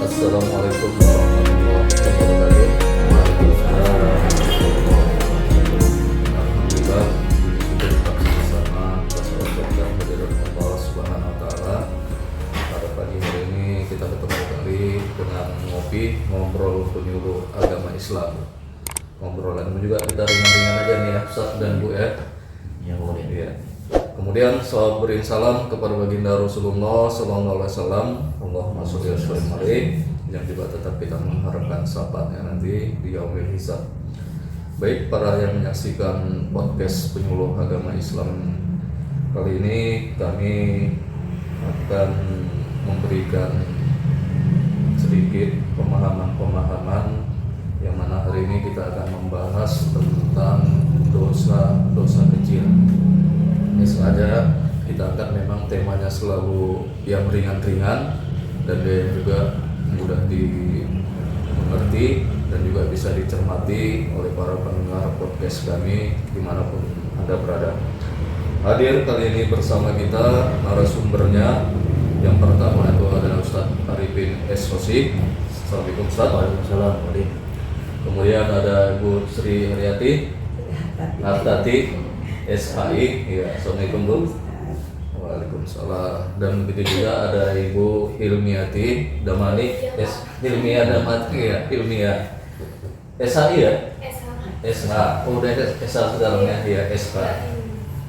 Assalamualaikum warahmatullahi wabarakatuh. Waalaikumsalam. Alhamdulillah kita bersaksi bersama atas dan kehadiran Allah Subhanahu wa taala. Pada pagi hari ini kita ketemu kembali dengan ngobrol penyuluh agama Islam. Ngobrolan juga kita ringan-ringan aja nih ya, Ustaz dan Bu ya. Ya boleh. Ya. Kemudian salawat beri salam kepada baginda Rasulullah Sallallahu Alaihi Wasallam. Allahumma sholli wa sallim alaihi, yang juga tetap kita mengharapkan syafaatnya nanti di yaumil hisab. Baik para yang menyaksikan podcast penyuluh agama Islam, kali ini kami akan memberikan sedikit pemahaman yang mana hari ini kita akan membahas tentang dosa-dosa kecil. Ini sengaja kita angkat memang temanya selalu yang ringan-ringan dan yang juga mudah dimengerti dan juga bisa dicermati oleh para pendengar podcast kami dimanapun Anda berada. Hadir kali ini bersama kita narasumbernya, yang pertama itu adalah Ustadz Arifin S. Hosi. Assalamualaikum Ustadz. Waalaikumsalam. Kemudian ada Ibu Sri Haryati Hartati SHI. Ya, Assalamualaikum Bu. Waalaikumsalam. Dan begitu juga ada Ibu Hilmiati Damani Hilmia Damati ya, Hilmia SHI ya? SH. Oh, udah SH sekarang ya, SH.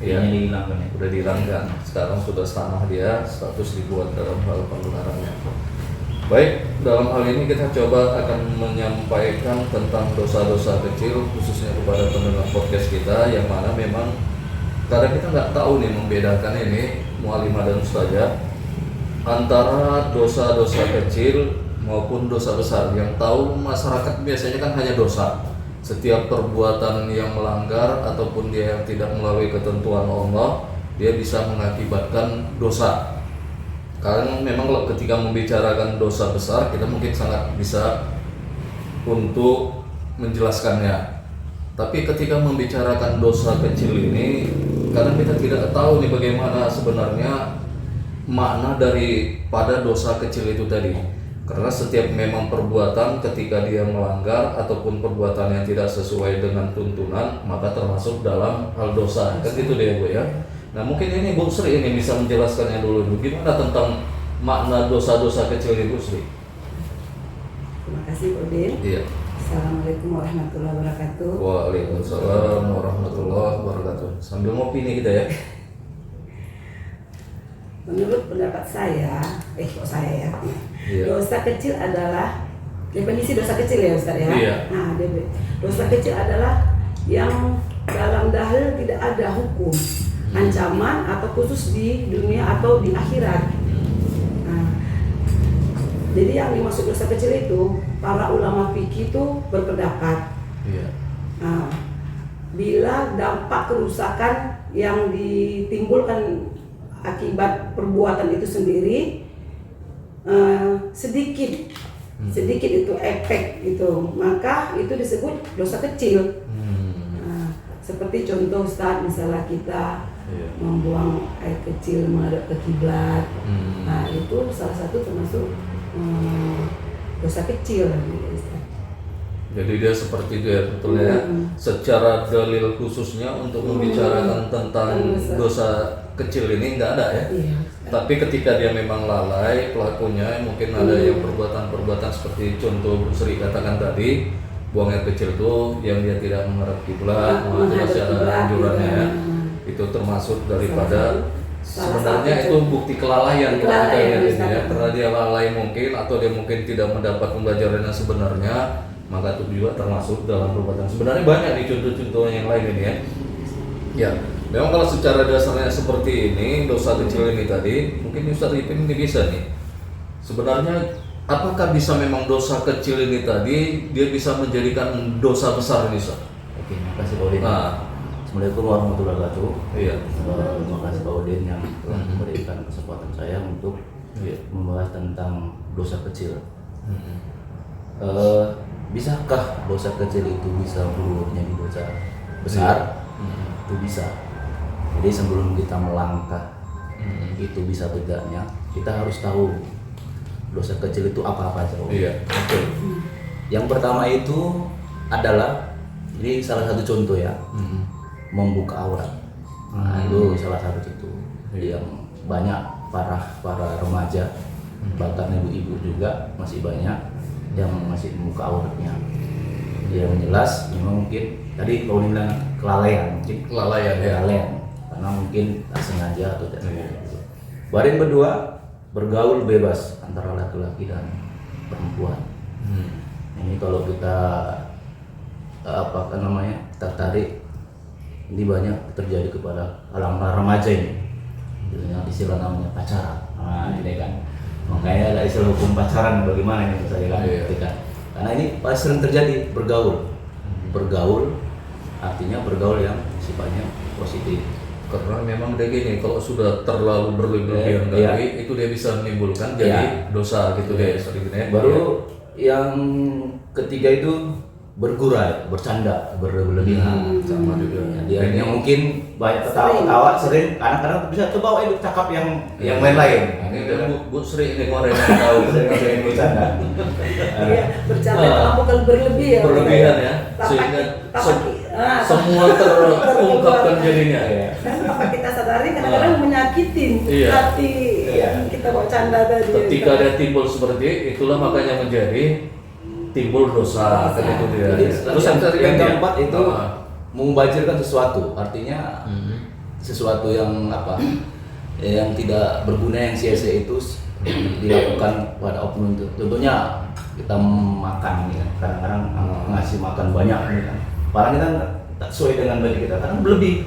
Iya, dihilangkan ya. Udah dihilangkan. Sekarang sudah tanah dia, status dibuat dalam hal pengeluarannya. Baik, dalam hal ini kita coba akan menyampaikan tentang dosa-dosa kecil khususnya kepada pendengar podcast kita, yang mana memang kadang kita nggak tahu nih membedakan ini mualimah dan ustazah antara dosa-dosa kecil maupun dosa besar. Yang tahu masyarakat biasanya kan hanya dosa. Setiap perbuatan yang melanggar ataupun dia yang tidak melalui ketentuan Allah, dia bisa mengakibatkan dosa. Karena memang ketika membicarakan dosa besar, kita mungkin sangat bisa untuk menjelaskannya. Tapi ketika membicarakan dosa kecil ini, kadang kita tidak tahu nih bagaimana sebenarnya makna daripada dosa kecil itu tadi. Karena setiap memang perbuatan ketika dia melanggar ataupun perbuatan yang tidak sesuai dengan tuntunan, maka termasuk dalam hal dosa. Kan gitu deh Bu ya. Nah mungkin ini Bu Sri ini bisa menjelaskannya dulu. Gimana tentang makna dosa-dosa kecil ini Bu Sri? Terima kasih Pak Udin. Iya. Assalamualaikum warahmatullahi wabarakatuh. Waalaikumsalam warahmatullahi wabarakatuh. Sambil ngopi nih kita ya. Menurut pendapat saya, ya, Iya. dosa kecil adalah definisi dosa kecil ya Ustaz ya. Iya. Nah, dosa kecil adalah yang dalam dalil tidak ada hukum, ancaman atau khusus di dunia atau di akhirat. Nah, jadi yang dimaksud dosa kecil itu para ulama fikih itu berpendapat. Iya. Nah, bila dampak kerusakan yang ditimbulkan akibat perbuatan itu sendiri sedikit itu efek itu, maka itu disebut dosa kecil. Nah, seperti contoh Ustaz, misalnya kita membuang air kecil menghadap ke kiblat, nah itu salah satu termasuk dosa kecil gitu, Ustaz. Jadi dia seperti itu ya, betul ya. Secara dalil khususnya untuk membicarakan tentang dosa kecil ini nggak ada ya. Iya. Tapi ketika dia memang lalai pelakunya, mungkin ada yang perbuatan-perbuatan seperti contoh Bu Sri katakan tadi, buang air kecil tuh yang dia tidak menghadap kiblat, masih ada anjurannya ya. Itu termasuk daripada sebenarnya itu bukti kelalaian kalau kita lihat ini ya. Karena dia lalai mungkin, atau dia mungkin tidak mendapat pembelajaran yang sebenarnya, maka itu juga termasuk dalam perbuatan. Sebenarnya banyak nih contoh-contoh yang lain ini ya. Ya, memang kalau secara dasarnya seperti ini, dosa kecil ini tadi, mungkin Ustaz Ipin ini bisa nih. Sebenarnya apakah bisa memang dosa kecil ini tadi dia bisa menjadikan dosa besar ini Ustaz? Oke, terima kasih Pak Udin. Nah, Assalamualaikum warahmatullahi wabarakatuh. iya. Terima kasih Pak Udin yang telah memberikan kesempatan saya untuk membahas tentang dosa kecil. Bisakah dosa kecil itu bisa berubah menjadi dosa besar? Itu bisa. Jadi sebelum kita melangkah itu bisa tidaknya, kita harus tahu dosa kecil itu apa aja. Iya, betul. Yang pertama itu adalah, ini salah satu contoh ya, membuka aurat. Nah, itu salah satu contoh yang banyak para remaja, bahkan ibu-ibu juga masih banyak yang masih membuka auratnya. Yang jelas memang mungkin tadi kalau bilang kelalaian, mungkin Kelalaian ya. kelalaian karena mungkin tak sengaja atau tidak sengaja. Baru yang kedua, bergaul bebas antara laki-laki dan perempuan. Ini kalau kita tertarik, ini banyak terjadi kepada kalangan remaja ini. Dengan istilah namanya pacaran. Nah, ini kan. Makanya ada istilah hukum pacaran bagaimana ini saya kan. Karena ini pasti sering terjadi bergaul. Bergaul artinya bergaul yang sifatnya positif. Karena memang dia gini, kalau sudah terlalu berlebihan itu dia bisa menimbulkan jadi dosa gitu deh. Baru yang ketiga itu bergurai, bercanda, berlebihan. Sama juga. Dia yang mungkin banyak ketawa sering, kadang-kadang bisa coba itu cakap yang lain-lain. Ini udah Bu Sri ini kemarin yang tahu Sering bercanda. Iya, bercanda terlalu kalau berlebih ya. berlebihan ya, sehingga semua terungkapkan jadinya. Dan apa kita sadari kadang-kadang menyakitin hati kita bawa canda tadi. Ketika dia timbul seperti itulah makanya menjadi timbul dosa kan itu dia. Terus yang keempat itu membajirkan sesuatu, artinya sesuatu yang yang tidak berguna, yang sia-sia itu dilakukan pada oknum. Tentunya kita makan ini kan, kadang-kadang ngasih makan banyak ini kan, padahal kita tak sesuai dengan budget kita, kadang berlebih,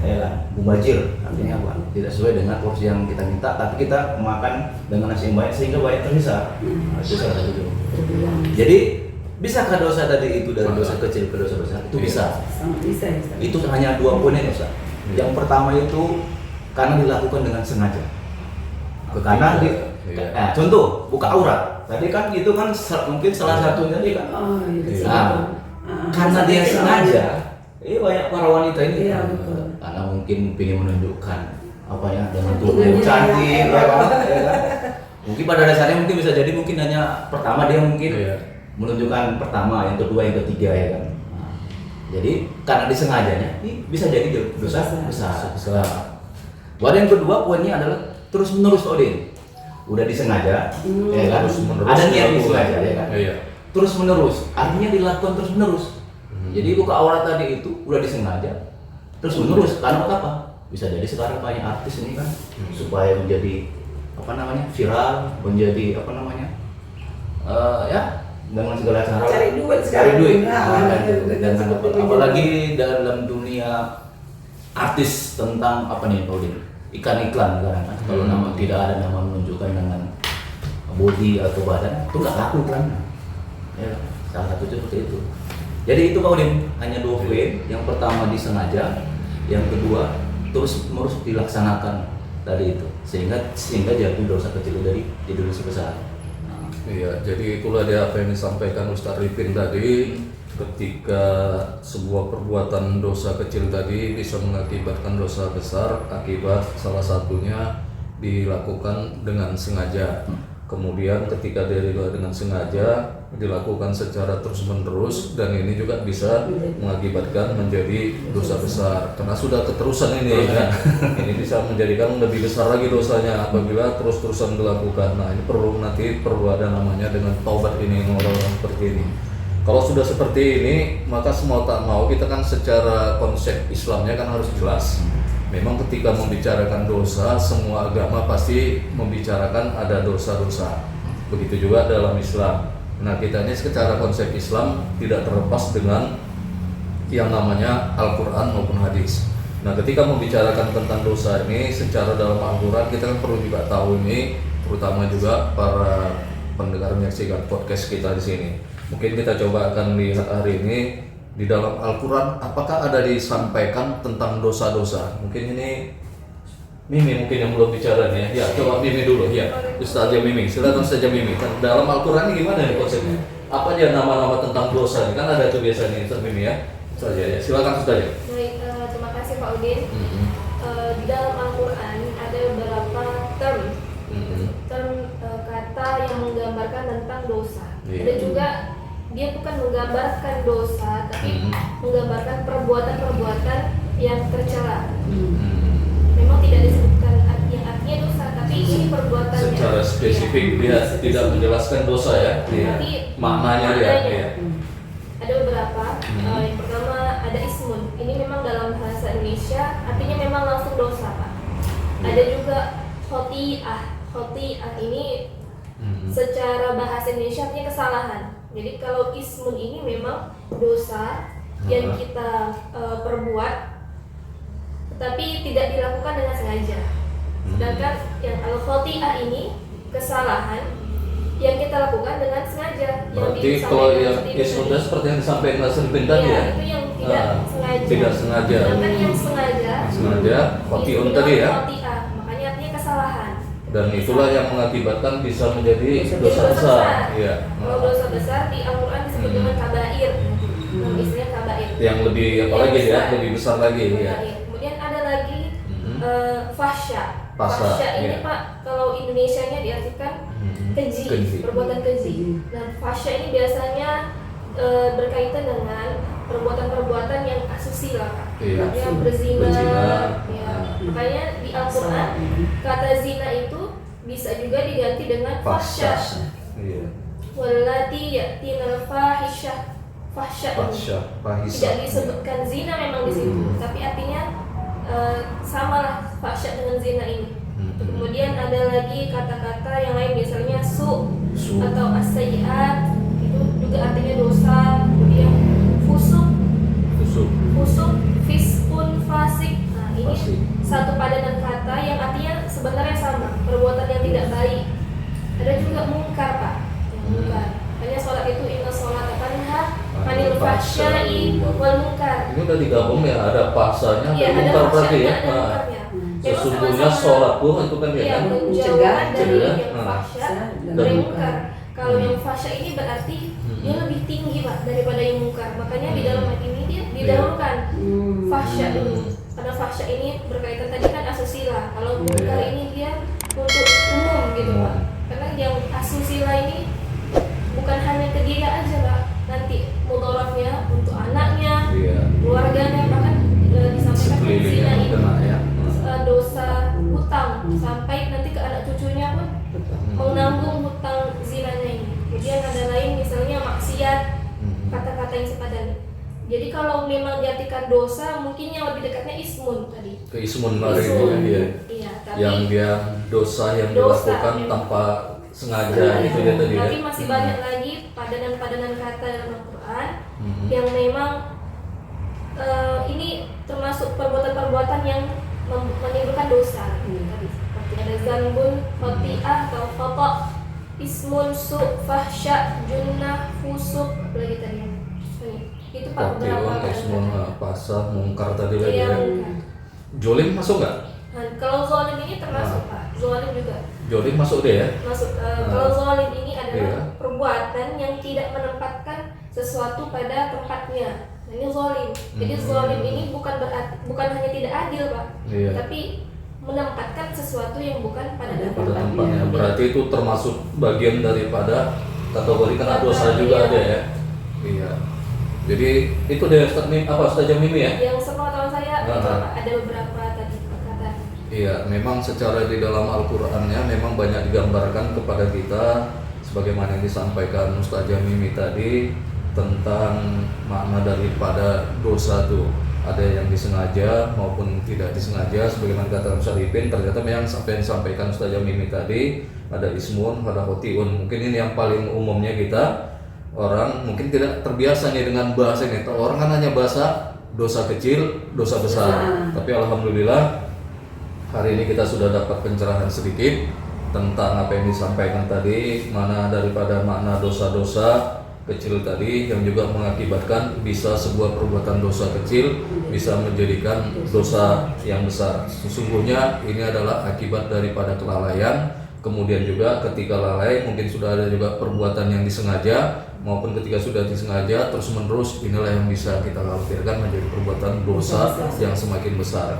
ya kan, mubazir artinya apa? Tidak sesuai dengan porsi yang kita minta, tapi kita makan dengan nasi yang banyak sehingga banyak tersisa. Itu salah satu. Jadi bisakah dosa tadi itu dari dosa kecil ke dosa besar? Itu bisa. Bisa. Itu hanya 2 poin yang dosa. Yang pertama itu karena dilakukan dengan sengaja. Karena contoh buka aurat. Tadi kan itu kan mungkin salah satunya tadi kan. Karena dia sengaja. Banyak para wanita ini karena mungkin ingin menunjukkan dengan tubuh cantik, ya kan? Mungkin pada dasarnya mungkin bisa jadi mungkin hanya pertama dia mungkin menunjukkan pertama, yang kedua, yang ketiga, ya kan. Jadi karena disengajanya bisa jadi dosa besar. Baru yang kedua poinnya adalah terus menerus Odin. Udah disengaja, ya kan? Ada niat disengaja, ya kan? Terus menerus, artinya dilakukan terus menerus. Jadi buka aurat tadi itu udah disengaja, terus menerus. Karena apa? Bisa jadi sekarang banyak artis ini kan, supaya menjadi viral, menjadi dengan segala cara cari duit. Apalagi dalam dunia artis tentang Paulin, iklan sekarang kan. Kalau nama tidak ada nama menunjukkan dengan body atau badan, itu nggak laku kan? Ya, salah satu seperti itu. Jadi itu Paulin hanya 2 poin. Yang pertama disengaja, yang kedua terus dilaksanakan tadi itu, sehingga jatuh dosa kecil dari jadi dosa besar. Iya, jadi itulah dia apa yang disampaikan Ustaz Rifin tadi. Ketika sebuah perbuatan dosa kecil tadi bisa mengakibatkan dosa besar, akibat salah satunya dilakukan dengan sengaja. Kemudian ketika dia dengan sengaja dilakukan secara terus-menerus, dan ini juga bisa mengakibatkan menjadi dosa besar karena sudah keterusan ini kan. Ini bisa menjadikan lebih besar lagi dosanya apabila terus-terusan dilakukan. Nah, ini perlu ada namanya dengan taubat ini, orang-orang seperti ini. Kalau sudah seperti ini, maka semau tak mau kita kan secara konsep Islamnya kan harus jelas. Memang ketika membicarakan dosa, semua agama pasti membicarakan ada dosa-dosa. Begitu juga dalam Islam. Nah, kita ini secara konsep Islam tidak terlepas dengan yang namanya Al-Quran maupun hadis. Nah, ketika membicarakan tentang dosa ini secara dalam Al-Quran, kita kan perlu juga tahu ini, terutama juga para pendengar menyaksikan podcast kita di sini. Mungkin kita coba akan lihat hari ini di dalam Al-Quran apakah ada disampaikan tentang dosa-dosa. Mungkin ini Mimi mungkin yang belum bicara nih ya. Coba Mimi dulu ya. Ustazah Mimi, silakan saja Mimi. Dalam Al-Quran ini gimana nih konsepnya? Apa aja nama-nama tentang dosa nih? Kan ada tuh biasanya Ustaz Mimi ya. Ustazah ya. Silakan Ustazah. Baik, terima kasih Pak Udin. Di dalam Al-Quran ada beberapa term kata yang menggambarkan tentang dosa. Iya. Ada juga dia bukan menggambarkan dosa, tapi menggambarkan perbuatan-perbuatan yang tercela. Memang tidak disebutkan yang artinya dosa, tapi ini perbuatannya. Secara spesifik dia tidak menjelaskan dosa ya, Tapi maknanya dia. Iya. Ada beberapa. Yang pertama ada ismun. Ini memang dalam bahasa Indonesia artinya memang langsung dosa, Pak. Ada juga khoti'ah. Khoti'ah ini secara bahasa Indonesia artinya kesalahan. Jadi kalau ismun ini memang dosa yang kita perbuat, tetapi tidak dilakukan dengan sengaja. Sedangkan yang al-khoti'ah ini kesalahan yang kita lakukan dengan sengaja. Berarti kalau yang ismun seperti yang disampaikan Nasruddin tadi ya? Itu yang tidak sengaja. Tidak sengaja. Sedangkan yang sengaja khoti'un disebut tadi ya? khoti'ah. Makanya artinya kesalahan. Dan itulah yang mengakibatkan bisa menjadi dosa besar. Iya. Kalau dosa besar di Al-Quran disebut dengan kabair. Istilahnya kabair. Yang lebih apa lagi ya? Lebih besar lagi ya. Kemudian ada lagi fahsya. Fahsya, Fahsya ini iya. Pak, kalau Indonesianya diartikan keji, perbuatan keji. Nah, fahsya ini biasanya berkaitan dengan perbuatan-perbuatan yang asusila, Kak. Iya. Yang berzina. Berzina. Ya. Makanya di Al-Quran kata zina itu bisa juga diganti dengan fahsya. Iya. Wallati ya'tinal fahisyah. Fahsya ini tidak disebutkan zina memang di situ, tapi artinya sama lah fahsya dengan zina ini. Kemudian ada lagi kata-kata yang lain, misalnya su atau as-sayyi'at, itu juga artinya dosa. Kemudian fusuk, fiskun, fasik. Nah, ini satu padanan kata yang artinya sebenarnya sama, perbuatan yang tidak baik. Ada juga mungkar, Pak. Mungkar. Hanya sholat itu inna sholat tanha anil fahsya'i wal munkar. Ini udah digabung ya, ada paksanya, Iya, ada ada munkar berarti ya. ada munkarnya. Sesungguhnya sholat tuh itu kan ya Iya, kan? menjauhkan dari Mencegah. yang fahsya Dan dari munkar. munkar. Kalau yang fahsya ini berarti dia lebih tinggi, Pak, daripada yang munkar. Makanya di dalam ayat ini dia didahulukan fahsya dulu. Karena fahsya ini berkaitan tadi kan asusila. Kalau munkar ini dia untuk umum gitu, Pak. Karena yang asusila ini bukan hanya ke dia aja, Pak. Nanti mudaratnya untuk anaknya, keluarganya, bahkan disampaikan zina ini dosa hutang sampai nanti ke anak cucunya pun menanggung hutang zinanya ini. Kemudian ada lain misalnya maksiat, kata-kata yang sepadan. Jadi kalau memang diartikan dosa, mungkin yang lebih dekatnya ismun tadi. Ke ismun lari itu ya dia. Iya, tapi Yang dia dosa yang dilakukan memang tanpa sengaja itu dia tadi ya. Tapi masih banyak lagi padanan-padanan kata dalam Al-Quran yang memang ini termasuk perbuatan-perbuatan yang menimbulkan dosa. Tadi seperti ada zanbun, khoti'ah atau khata', ismun, su', fahsya, junnah, fusuk, apalagi tadi. Itu Pak beberapa ismun, pasah, mungkar tadi lagi ya. ya. Jolim masuk nggak? Nah, kalau zalim ini termasuk Pak, zalim juga Jolim masuk deh ya. masuk. Kalau zalim ini adalah Iya. perbuatan yang tidak menempatkan sesuatu pada tempatnya. Nah, ini zalim. Jadi zalim ini bukan hanya tidak adil, Pak, Iya. tapi menempatkan sesuatu yang bukan pada Pada tempatnya. tempatnya. Berarti itu termasuk bagian daripada kategori kena dosa juga ada ya. Iya. Jadi itu deh Ustaz Jamimi ya. Yang sepengetahuan saya itu Pak, ada beberapa tadi kata. Iya, memang secara di dalam Al-Qur'annya memang banyak digambarkan kepada kita sebagaimana yang disampaikan Ustaz Jamimi tadi tentang makna daripada dosa itu. Ada yang disengaja maupun tidak disengaja, sebagaimana kata Ustaz Ipin. Ternyata memang sampai disampaikan Ustaz Jamimi tadi ada ismun, ada khotiun. Mungkin ini yang paling umumnya kita orang mungkin tidak terbiasa nih dengan bahasa ini. Orang kan hanya bahasa dosa kecil, dosa besar. Tapi alhamdulillah hari ini kita sudah dapat pencerahan sedikit tentang apa yang disampaikan tadi, mana daripada makna dosa-dosa kecil tadi yang juga mengakibatkan bisa sebuah perbuatan dosa kecil bisa menjadikan dosa yang besar. Sesungguhnya ini adalah akibat daripada kelalaian. Kemudian juga ketika lalai mungkin sudah ada juga perbuatan yang disengaja maupun ketika sudah disengaja terus menerus, inilah yang bisa kita khawatirkan menjadi perbuatan dosa yang semakin besar.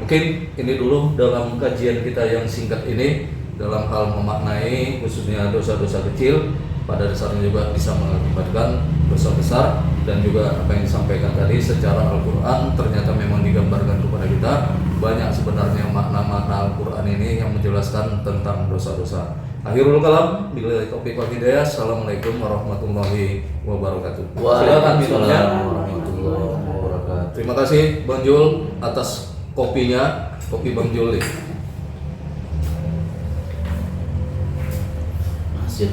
Mungkin ini dulu dalam kajian kita yang singkat ini dalam hal memaknai khususnya dosa-dosa kecil, pada dasarnya juga bisa mengakibatkan dosa besar. Dan juga apa yang disampaikan tadi secara Al-Quran ternyata memang digambarkan kepada kita banyak sebenarnya makna-makna Al-Quran ini yang menjelaskan tentang dosa-dosa. Akhirul kalam, billahi taufiq wal hidayah. Assalamualaikum warahmatullahi wabarakatuh. Silakan minumnya. warahmatullahi wabarakatuh. Terima kasih Bang Jul atas kopinya, kopi Bang Jul nih. Masih